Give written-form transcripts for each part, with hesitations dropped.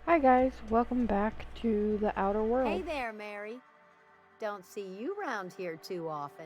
Hi guys, welcome back to the Outer Hey Worlds. there, Mary. Don't see you round here too often.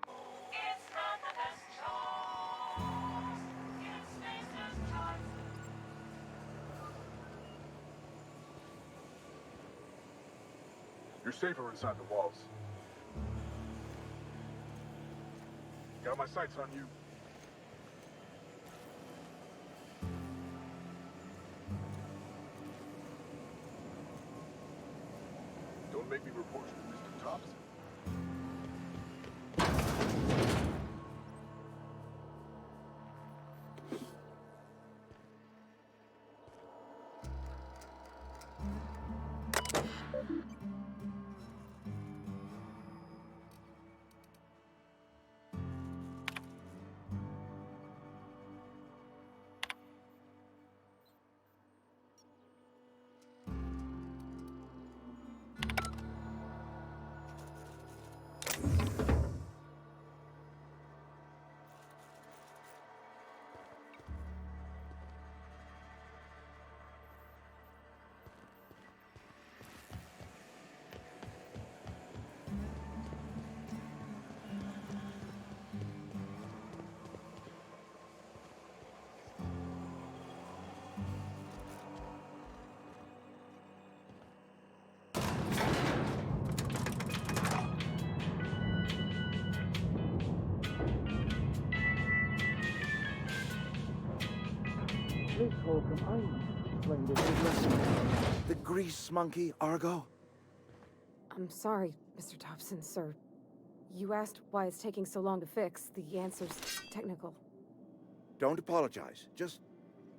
It's not the best choice. It's Master's choice. You're safer inside the walls. Got my sights on you. Don't make me report you to Mr. Thompson. Miss Holcomb, I explained it in lesson. The grease monkey, Argo? I'm sorry, Mr. Thompson, sir. You asked why it's taking so long to fix. The answer's technical. Don't apologize. Just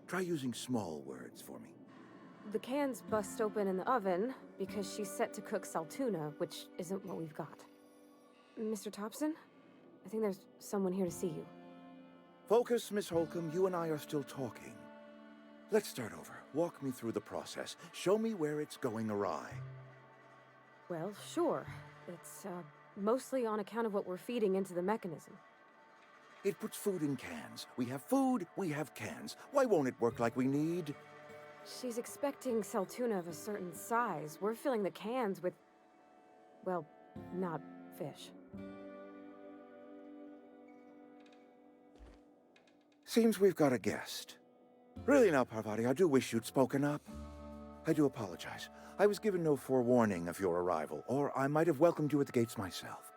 try using small words for me. The cans bust open in the oven because she's set to cook saltuna, which isn't what we've got. Mr. Thompson? I think there's someone here to see you. Focus, Miss Holcomb. You and I are still talking. Let's start over. Walk me through the process. Show me where it's going awry. Well, sure. It's, mostly on account of what we're feeding into the mechanism. It puts food in cans. We have food, we have cans. Why won't it work like we need? She's expecting saltuna of a certain size. We're filling the cans with, well, not fish. Seems we've got a guest. Really now, Parvati, I do wish you'd spoken up. I do apologize. I was given no forewarning of your arrival, or I might have welcomed you at the gates myself.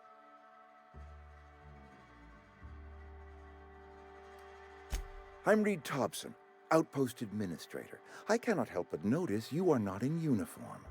I'm Reed Thompson, Outpost Administrator. I cannot help but notice you are not in uniform.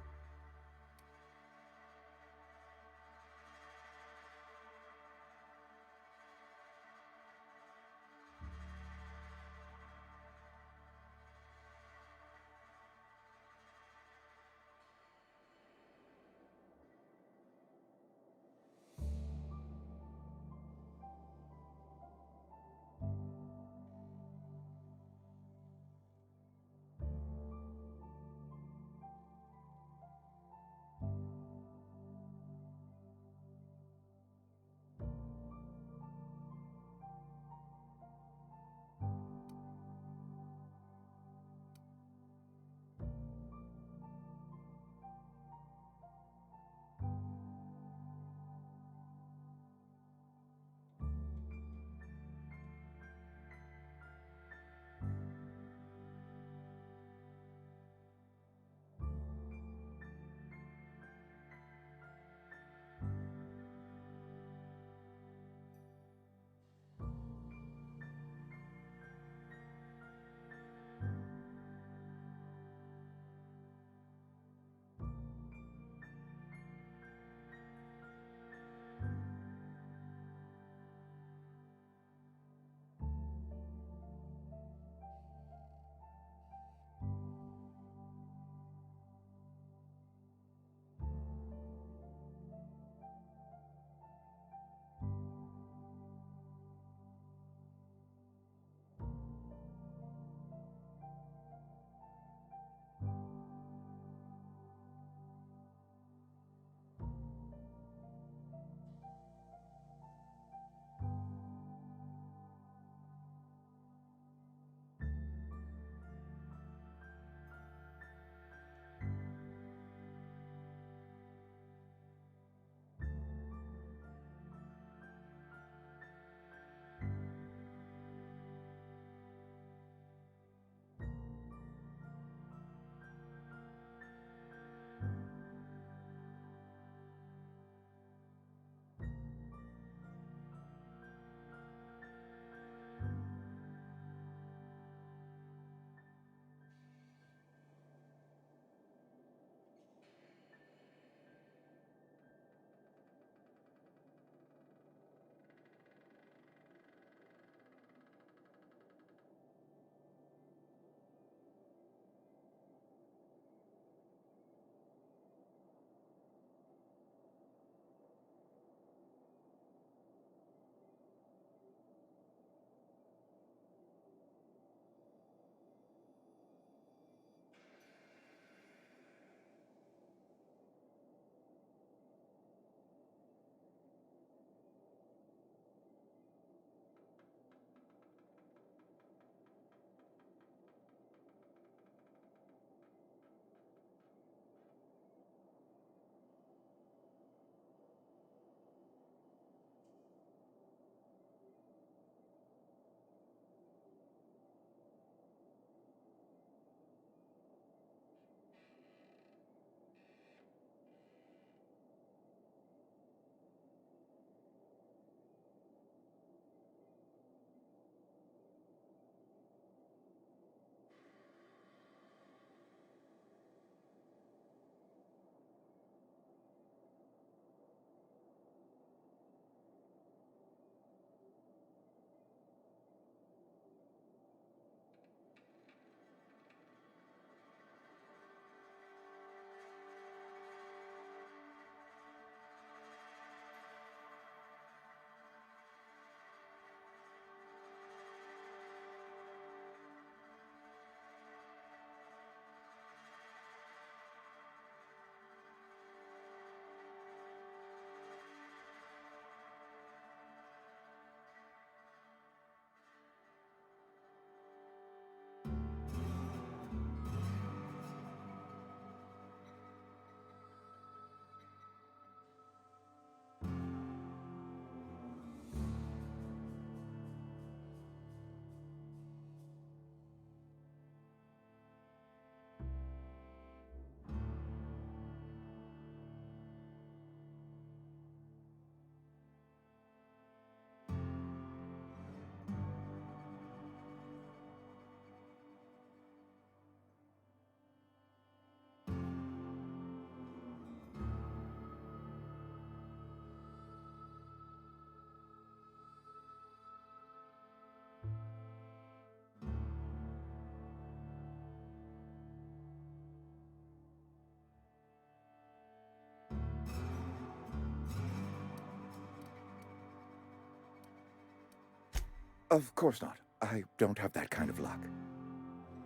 Of course not. I don't have that kind of luck.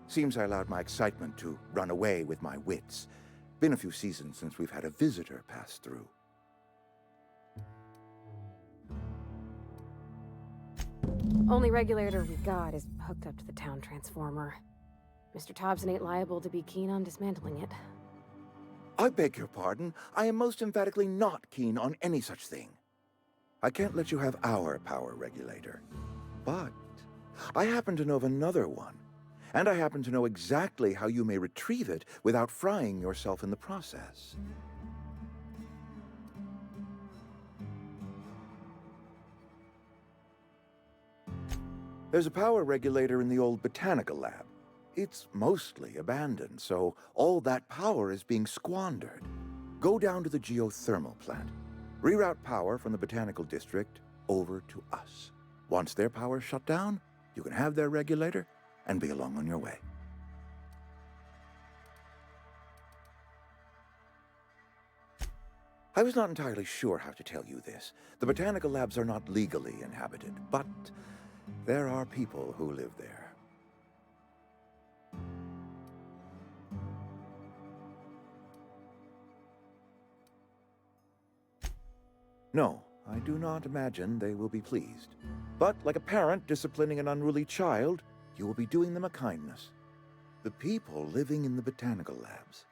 Seems I allowed my excitement to run away with my wits. Been a few seasons since we've had a visitor pass through. Only regulator we got is hooked up to the town transformer. Mr. Thompson ain't liable to be keen on dismantling it. I beg your pardon. I am most emphatically not keen on any such thing. I can't let you have our power regulator. But I happen to know of another one. And I happen to know exactly how you may retrieve it without frying yourself in the process. There's a power regulator in the old botanical lab. It's mostly abandoned, so all that power is being squandered. Go down to the geothermal plant. Reroute power from the botanical district over to us. Once their power's shut down, you can have their regulator and be along on your way. I was not entirely sure how to tell you this. The botanical labs are not legally inhabited, but there are people who live there. No, I do not imagine they will be pleased. But like a parent disciplining an unruly child, you will be doing them a kindness. The people living in the botanical labs,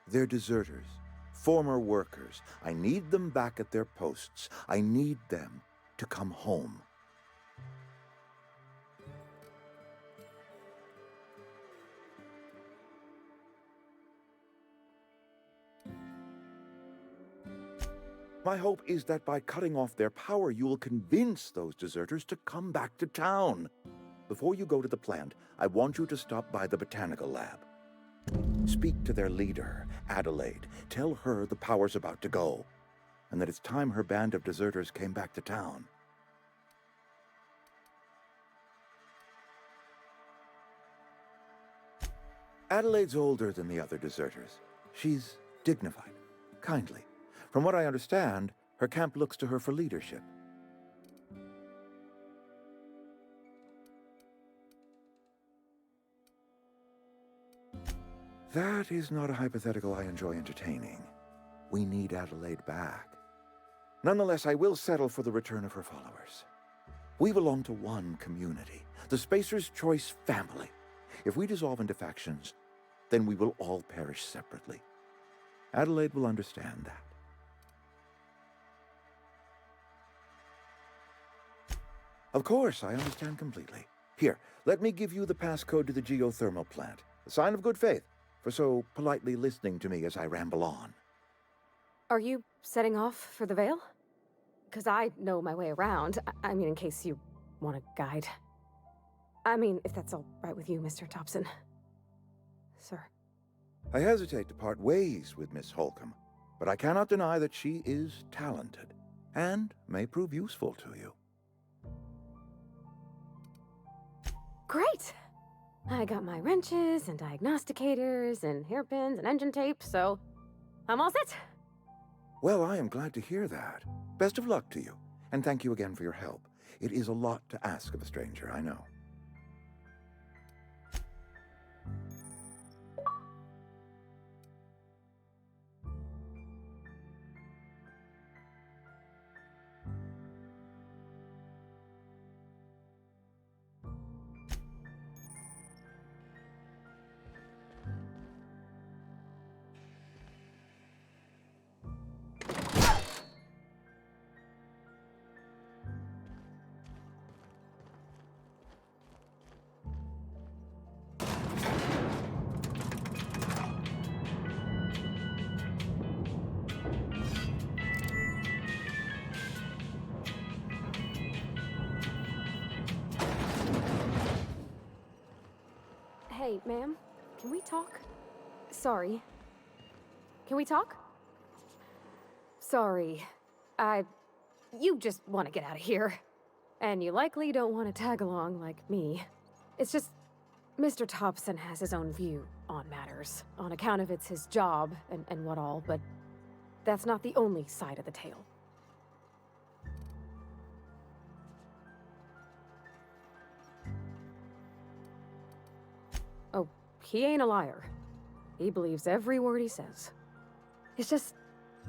they're deserters, former workers. I need them back at their posts. I need them to come home. My hope is that by cutting off their power, you will convince those deserters to come back to town. Before you go to the plant, I want you to stop by the botanical lab. Speak to their leader, Adelaide. Tell her the power's about to go, and that it's time her band of deserters came back to town. Adelaide's older than the other deserters. She's dignified, kindly. From what I understand, her camp looks to her for leadership. That is not a hypothetical I enjoy entertaining. We need Adelaide back. Nonetheless, I will settle for the return of her followers. We belong to one community, the Spacer's Choice family. If we dissolve into factions, then we will all perish separately. Adelaide will understand that. Of course, I understand completely. Here, let me give you the passcode to the geothermal plant. A sign of good faith, for so politely listening to me as I ramble on. Are you setting off for the Vale? Because I know my way around. I mean, in case you want a guide. I mean, if that's all right with you, Mr. Thompson. Sir. I hesitate to part ways with Miss Holcomb, but I cannot deny that she is talented, and may prove useful to you. Great! I got my wrenches and diagnosticators and hairpins and engine tape, so I'm all set. Well, I am glad to hear that. Best of luck to you, and thank you again for your help. It is a lot to ask of a stranger, I know. Hey, ma'am, can we talk? Sorry. Can we talk? Sorry. You just want to get out of here. And you likely don't want to tag along like me. It's just, Mr. Thompson has his own view on matters, on account of it's his job and what all, but that's not the only side of the tale. he ain't a liar. He believes every word he says. It's just,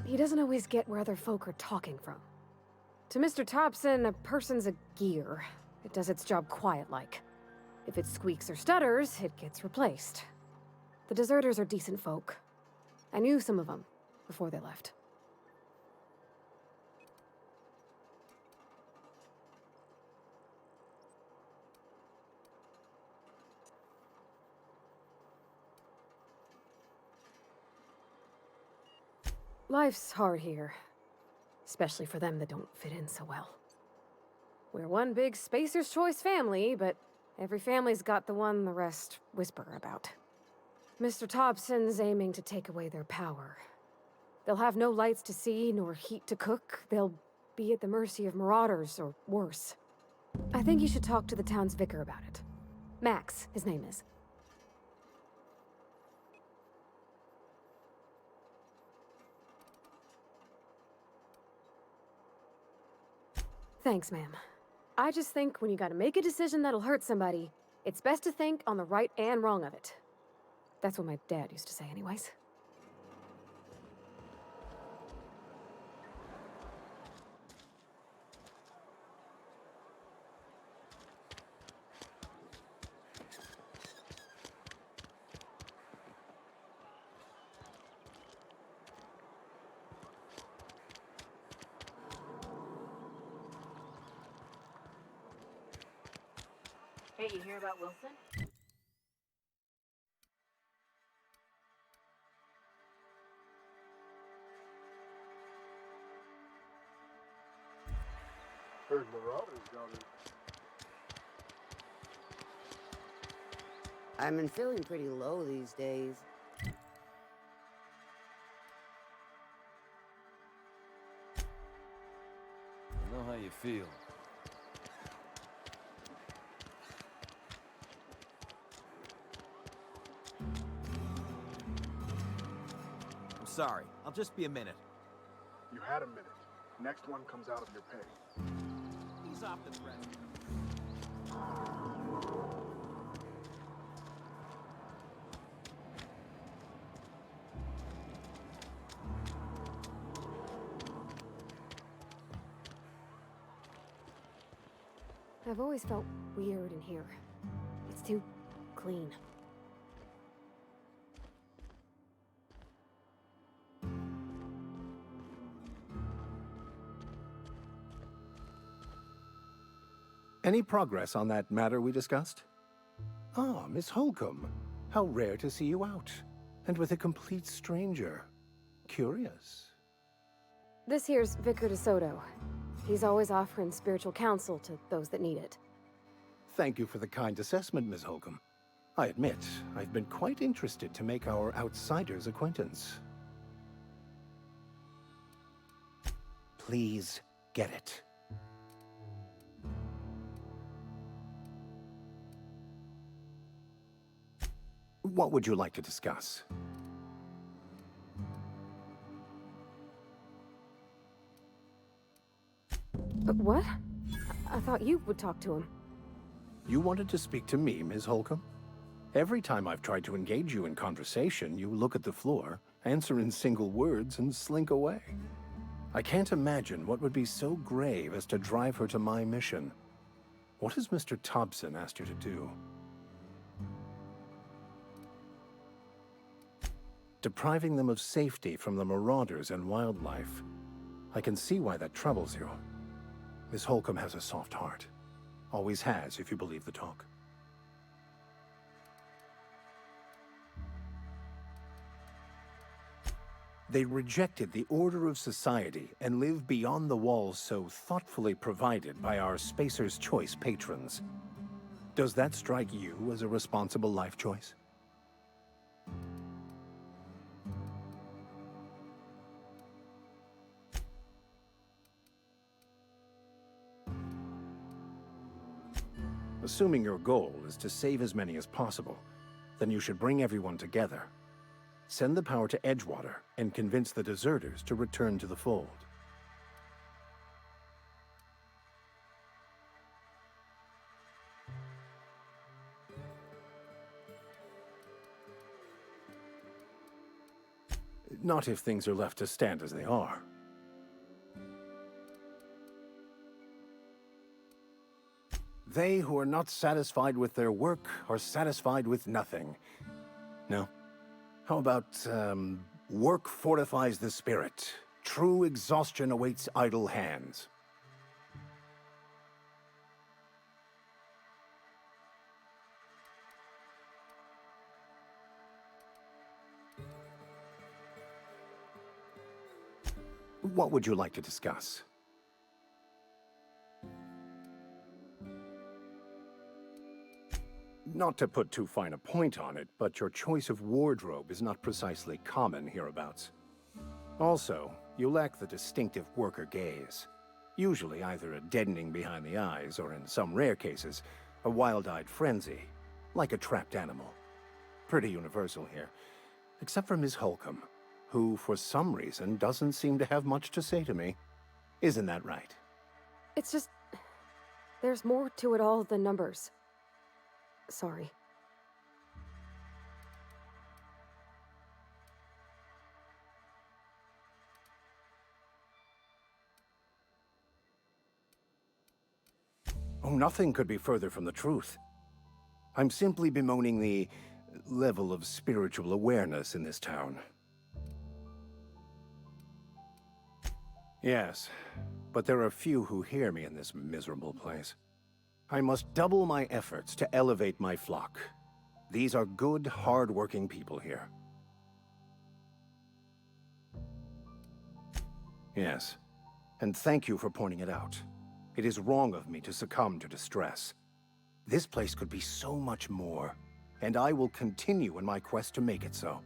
he doesn't always get where other folk are talking from. To Mr. Thompson, a person's a gear. It does its job quiet-like. If it squeaks or stutters, it gets replaced. The deserters are decent folk. I knew some of them before they left. Life's hard here, especially for them that don't fit in so well. We're one big Spacer's Choice family, but every family's got the one the rest whisper about. Mr. Thompson's aiming to take away their power. They'll have no lights to see, nor heat to cook. They'll be at the mercy of marauders, or worse. I think you should talk to the town's vicar about it. Max, his name is. Thanks, ma'am. I just think when you gotta make a decision that'll hurt somebody, it's best to think on the right and wrong of it. That's what my dad used to say anyways. Hey, you hear about Wilson? Heard marauders down in. I've been feeling pretty low these days. I know how you feel. I'm sorry. I'll just be a minute. You had a minute. Next one comes out of your pay. Ease off the threat. I've always felt weird in here. It's too clean. Any progress on that matter we discussed? Ah, Miss Holcomb. How rare to see you out. And with a complete stranger. Curious. This here's Vicar DeSoto. He's always offering spiritual counsel to those that need it. Thank you for the kind assessment, Miss Holcomb. I admit, I've been quite interested to make our outsider's acquaintance. Please get it. What would you like to discuss? What? I thought you would talk to him. You wanted to speak to me, Ms. Holcomb? Every time I've tried to engage you in conversation, you look at the floor, answer in single words, and slink away. I can't imagine what would be so grave as to drive her to my mission. What has Mr. Thompson asked you to do? Depriving them of safety from the marauders and wildlife. I can see why that troubles you. Miss Holcomb has a soft heart. Always has, if you believe the talk. They rejected the order of society and live beyond the walls so thoughtfully provided by our Spacer's Choice patrons. Does that strike you as a responsible life choice? Assuming your goal is to save as many as possible, then you should bring everyone together. Send the power to Edgewater and convince the deserters to return to the fold. Not if things are left to stand as they are. They who are not satisfied with their work are satisfied with nothing. No? How about, work fortifies the spirit. True exhaustion awaits idle hands. What would you like to discuss? Not to put too fine a point on it, but your choice of wardrobe is not precisely common hereabouts. Also, you lack the distinctive worker gaze. Usually either a deadening behind the eyes, or in some rare cases, a wild-eyed frenzy, like a trapped animal. Pretty universal here, except for Ms. Holcomb, who, for some reason, doesn't seem to have much to say to me. Isn't that right? It's just... there's more to it all than numbers. Sorry. Oh, nothing could be further from the truth. I'm simply bemoaning the level of spiritual awareness in this town. Yes, but there are few who hear me in this miserable place. I must double my efforts to elevate my flock. These are good, hard-working people here. Yes, and thank you for pointing it out. It is wrong of me to succumb to distress. This place could be so much more, and I will continue in my quest to make it so.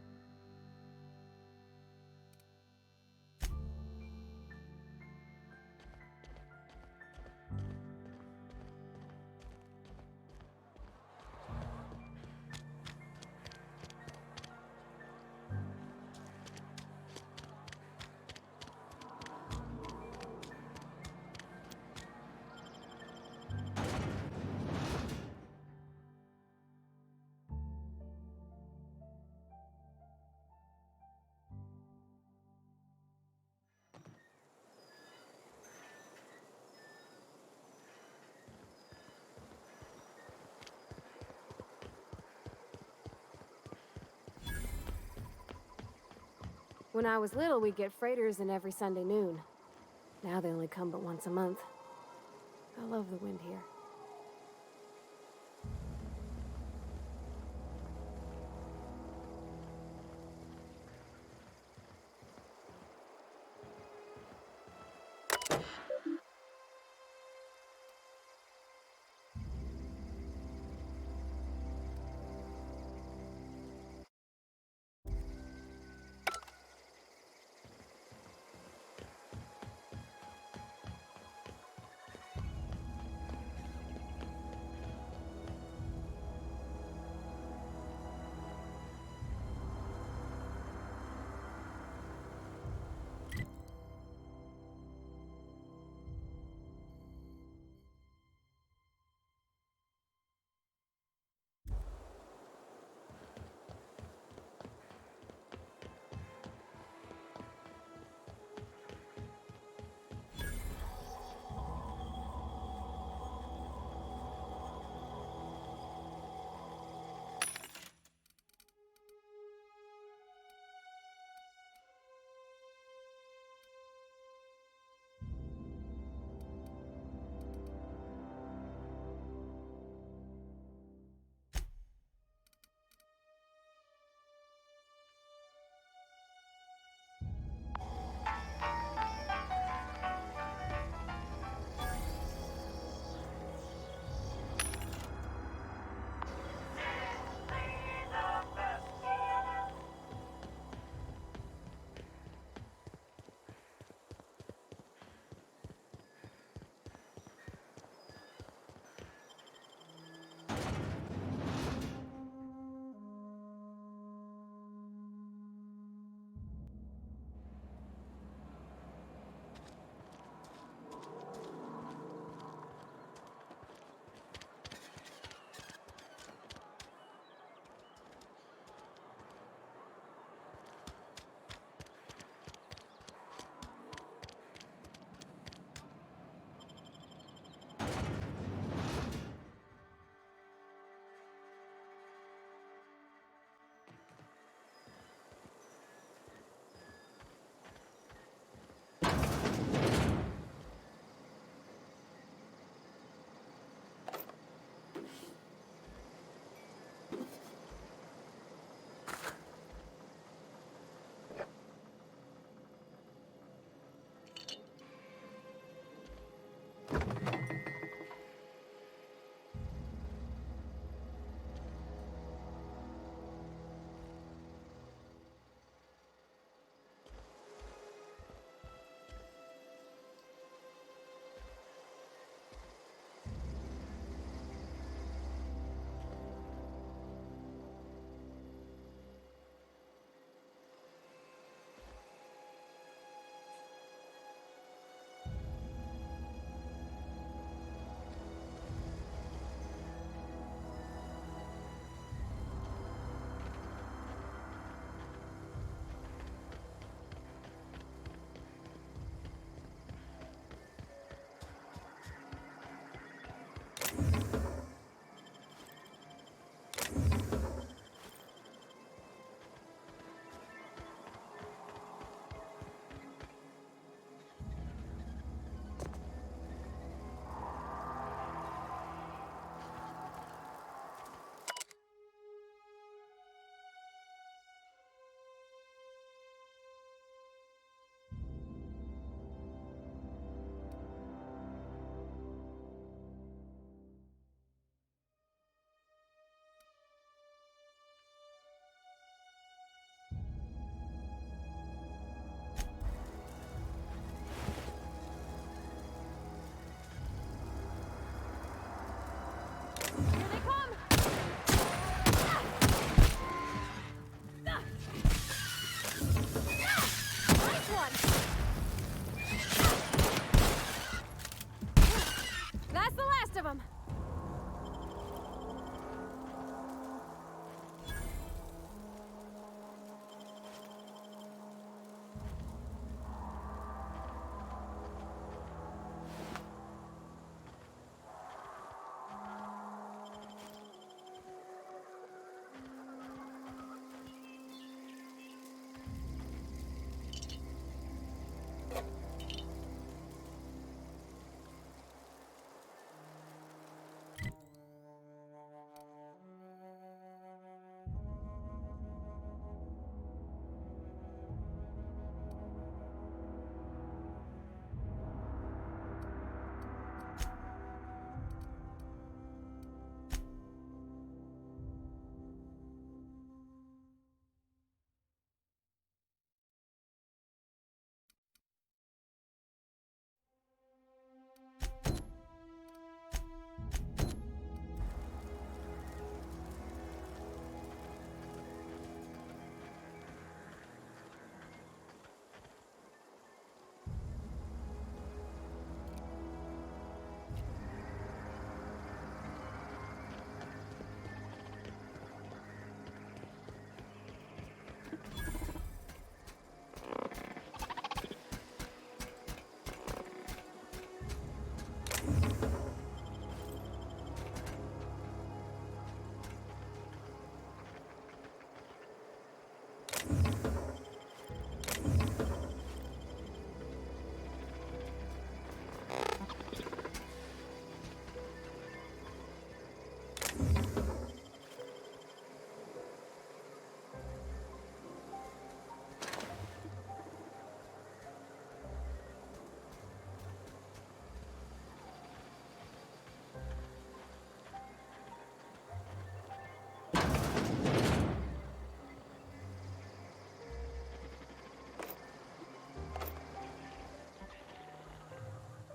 When I was little, we'd get freighters in every Sunday noon. Now they only come but once a month. I love the wind here.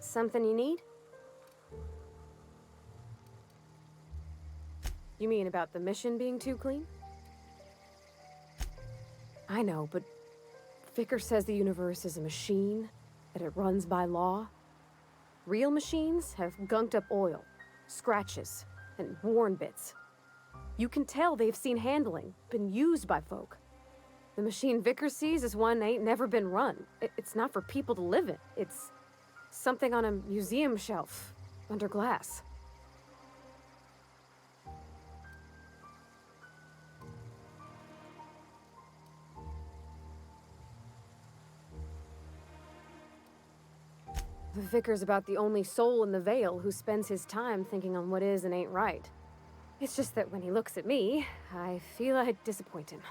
Something you need? You mean about the mission being too clean? I know, but Vicker says the universe is a machine, that it runs by law. Real machines have gunked up oil, scratches, and worn bits. You can tell they've seen handling, been used by folk. The machine Vicker sees is one ain't never been run. It's not for people to live in. It's something on a museum shelf, under glass. The Vicar's about the only soul in the Vale who spends his time thinking on what is and ain't right. It's just that when he looks at me, I feel I'd disappoint him.